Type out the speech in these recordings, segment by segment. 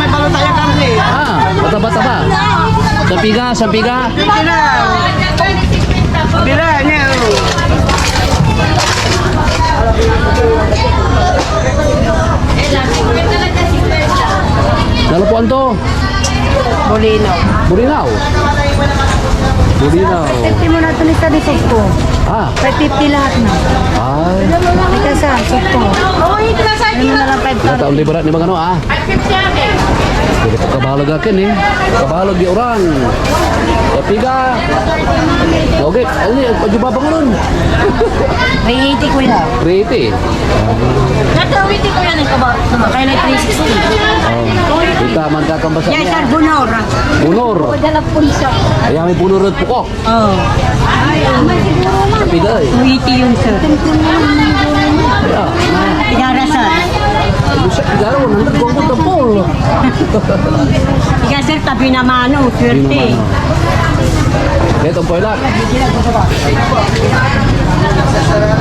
may balot tayo karne. Ah, mataba-taba. Sampiga, sampiga. Bila niya. Dalapuan to. Bolino. Burinaw. Burinaw. 50 mo na ito ni Kadisog ko. Ah, 550 lahat na. ay. Ika sa sog ko. Ano na lang 5 Nataon liberat ni mga ano ah. Jadi kabalag akin eh. Kabalag di orang. Sampiga. Oke, ini jumpa pengunun. 380 ko yan. Kriti. Natawiti ko yan ikaw ba? Kaya na 360. Oh, kita mantakan bahasa Yan, sir, bunor. Bunur. Dalag po siya. Ayam may punur at pukok. Oo. Sampiga eh. 280 yun, sir. Ya. Igara, sir. Bisa tigara mo nandag ko ang tampol. Ika, sir, tabi na mano. 30. Ito po ilang.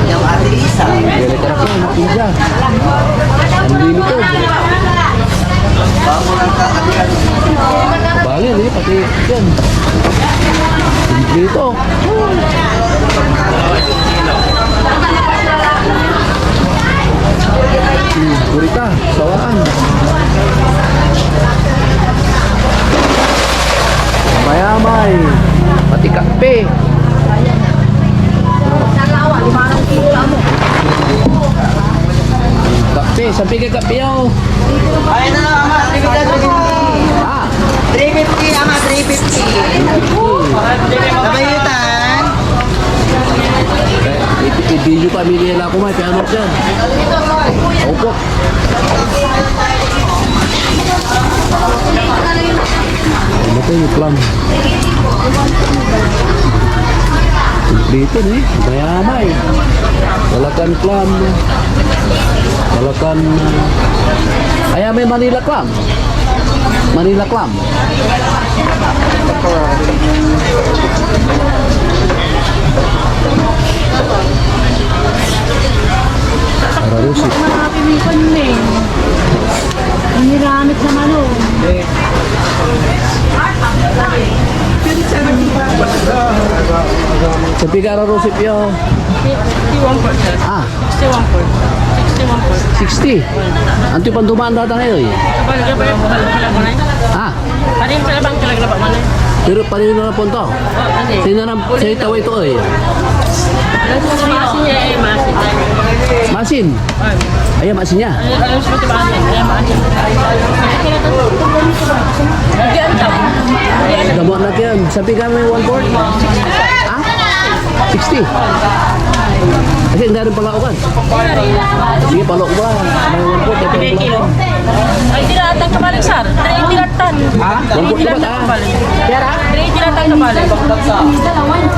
Yung ate isa. Gila ka na po, pizza. Unlimited. Bangin eh, pati yan. Dito. Gurita, sawaan. Mayamay. Pati kape. Kape, sabi ka kape yaw. Ay na, ama, 350. Ah, 350, ama, 350. Nabayutan. i-video kami nila ako may piano dyan. Opo. Ano ito yung plum? Dito nih, mayamay. Dalakan plum. Dalakan ayam Manila clam. Manila clam. Ararusi. Ang niramit naman o. Sabi ka ararusi piyo. 61 po, sir. Ah, 61 po. 61 po. 60. Anto yung pandumaan data ngayon eh. Kapag ka ba yung kalaglag mo na eh? Ah, Parin sa labang kalaglag mo na eh? pero parin na po ito. Hindi. Sino na sa itaw ito eh. Masin niya eh, masin. Masin. Ayan, masin niya. Alam siya ba masin? Ayan, masin. Hindi ang tap. Damo na kayo. Sabi ka may 1/4? Ah? 60. Kasi hindi rin palaukan. Sige, palok ba? May 1/4. May Kilo. Ay, tinatang kabalik, sir. 3 tinatan. Ha? 1/4 ba? Ah. Kaya 3 tinatang kabalik. 3 tinatang kabalik.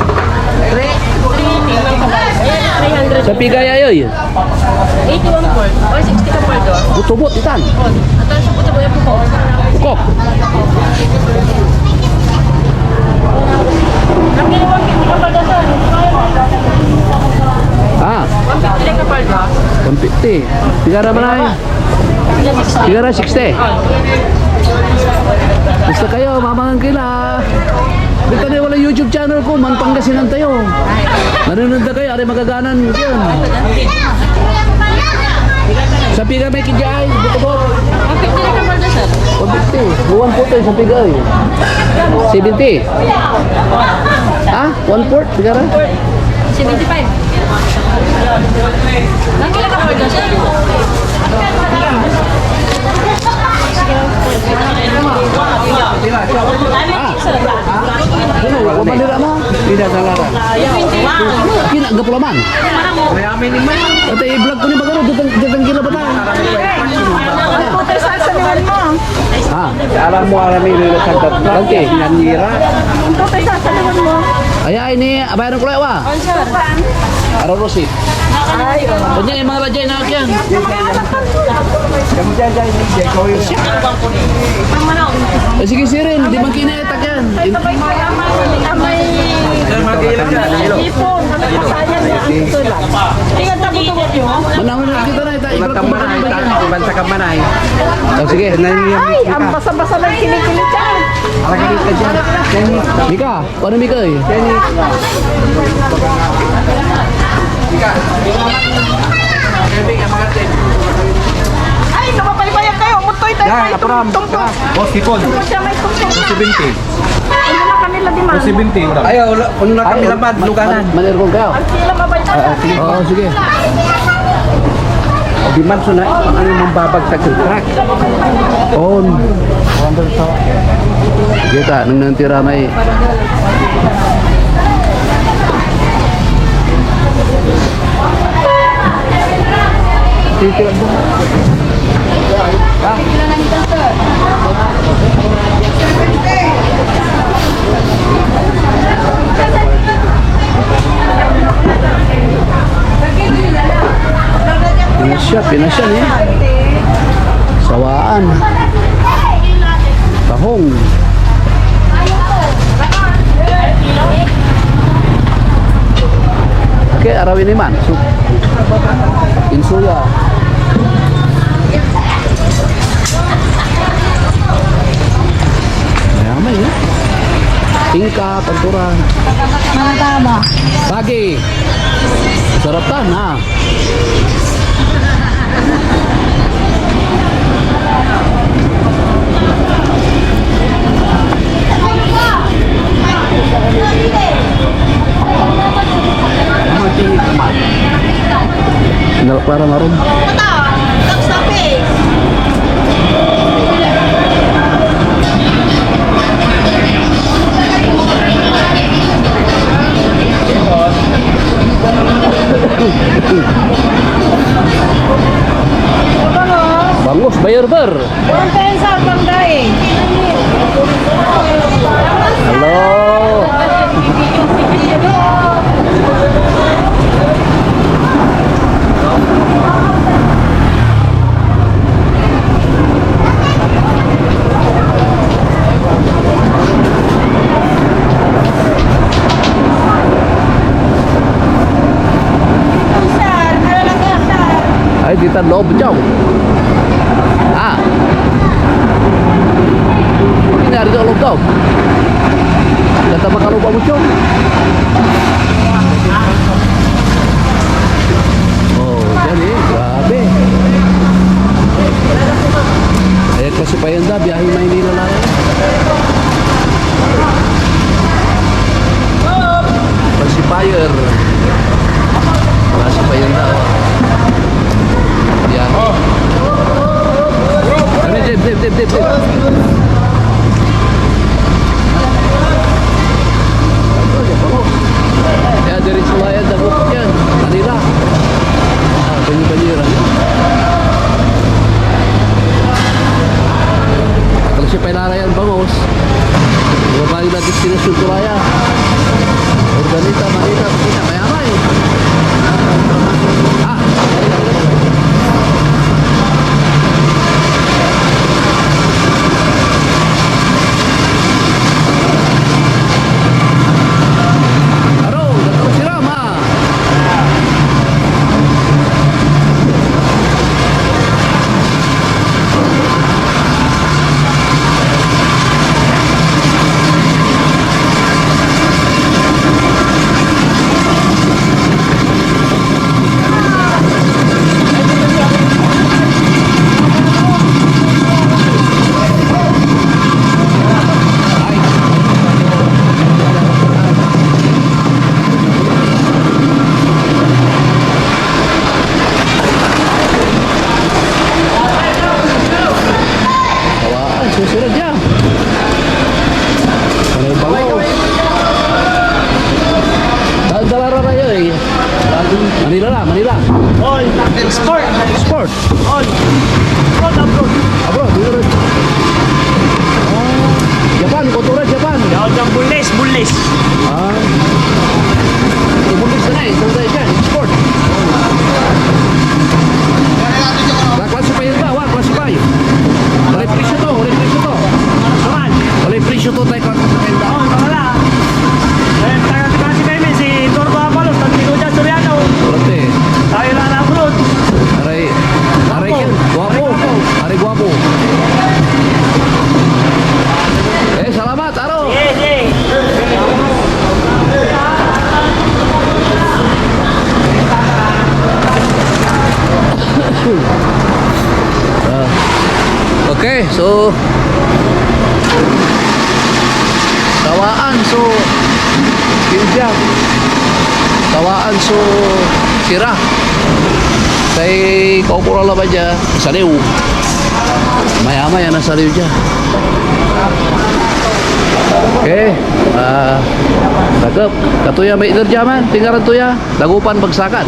Ayan, 300. Sabi ka yayoy. 81 po. O, 60 ka po ito. Butubot, itan. At ang sabuto po yung po. Kok. Nakinuwag yung kapal na, sir. Ah, 150 lang kapal ka. 150. Tigara man ay. Tigara 60. Basta kayo, mamangan kila. Dito na wala YouTube channel ko, Man Pangasinan tayo. Nanonood na kayo, ari magaganan yun. Sabi ka may kijay, butubot. 150 lang kapal na, sir. 150. Buwan po tayo sa pigay. 70. Ah, 1/4, tigara. 75. Nakilang kapal ka, sir. Ano, wamanira mo? Tidak salah. Kina, gapulaman. Mayami ni man. At i-vlog ko ni Bagaro, datang gila ba tayo? Ah, Alam mo, alam mo, sa tatlo. okay. Sinanira. Ay, ini, abayaran ko lewa. Araw Rosi. Kanya yung mga rajay na akyan. Kamu jangan kau yung Sige sirin, di man kinaetak yan. Manangon na kita na ita. Tulad ang manay, bansa ka manay. Oh, sige. Ay, ang basa-basa ng kinikilig dyan. Alagay dito dyan. Jenny. Mika, paano Mika eh? Jenny. Ay, napapaybayan kayo. Mutoy tayo. Yan, May apram. tungtong. Boss, hipon. Siya may tungtong. 70. Ano na kanila di man? 70. Ayaw, kung na kami lamad, luganan. Manerkong kayo. Ang sila mabay na. Oo, sige. Di man so na, ano mong babagtag sa truck. On. Kita, nung nantira may. Pinasya niya. Sawaan. Tahong. Oke, arawin ni man. Insuya. Mayamay ya. Tingka, panturan. Mana tama? Pagi. Sarapan ha. Nalak para marum. Bangus bayar ber. Ang pensa, bangday. Halo. Ay, dito loob jauh. Ah. Ini ada loob daw. Kata makalupa mo chong. Oh, jadi grabe. Ayan kasi pa yun da, biyahe Maynila lang. Pacifier. Kasi pa yun da. Biyahe. Ano, dip. Ya dari Sulayan dan Bukityan, Manila. Ah, banyu-banyiran. Kalau siya pailarayan bangos, bumabalik na destinasyon Tulaya. Urdanita, Manila, Bukina, mayamay. Ah, Aro, datang si Rama. Bawaan, susunod niya. Panay bangos. Saan sa laro na yun eh? Manila lang, Manila. All sport. Sport. All. Abroad. Abroad, dito rin. Ah, Japan, kultura Japan. Yaw dyan bulles. Ah. Tumulis na eh, saan tayo dyan? Sport. Klase pa yun ba? Klase pa yun. Refresyo to. Tawaan so India. Tawaan so sira. Kay kaupo lang ba dyan? Saliw. Maya-maya na saliw dyan. Okay. Takap. Katuya may energy man. Tinggaran tuya. Dagupan bagsakan.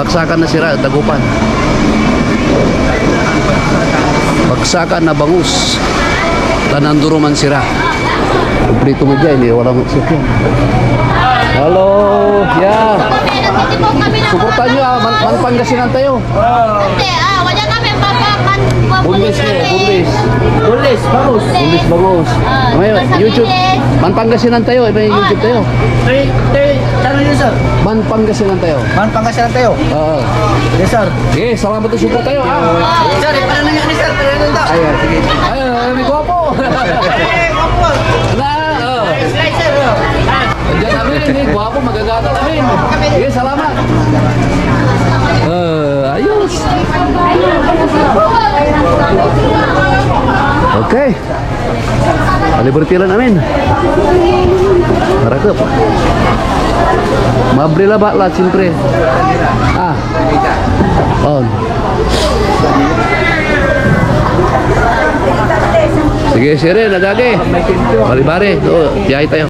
Bagsakan na sira. Dagupan. Bagsakan na bangus. Tananduro man sira. Kumplito mo dyan. Walang magsakyan. Halo. Yeah. Suportan nyo ah. Manpangasinan tayo. Hindi, wala kami papakan. Bulis eh. Bulis. Bulis, bangus. Bulis bangus. Ngayon, YouTube. Manpangasinan tayo. May YouTube tayo. Channel yun, sir. Manpangasinan tayo. Man Pangasinan tayo. Oo. Yes, sir. Sige, salamat na support tayo ah. Sir, paano nga ni sir? Ayan, sige. Ay, may gwapo. Na, oh. Diyan namin, may gwapo, magagana namin. Sige, salamat. Ayos. Okay. Liberty lang namin. Marakap. Mabrila ba lahat, siyempre. On. Sige, sire, nadagi. Bari-bari. Tiyahay tayo.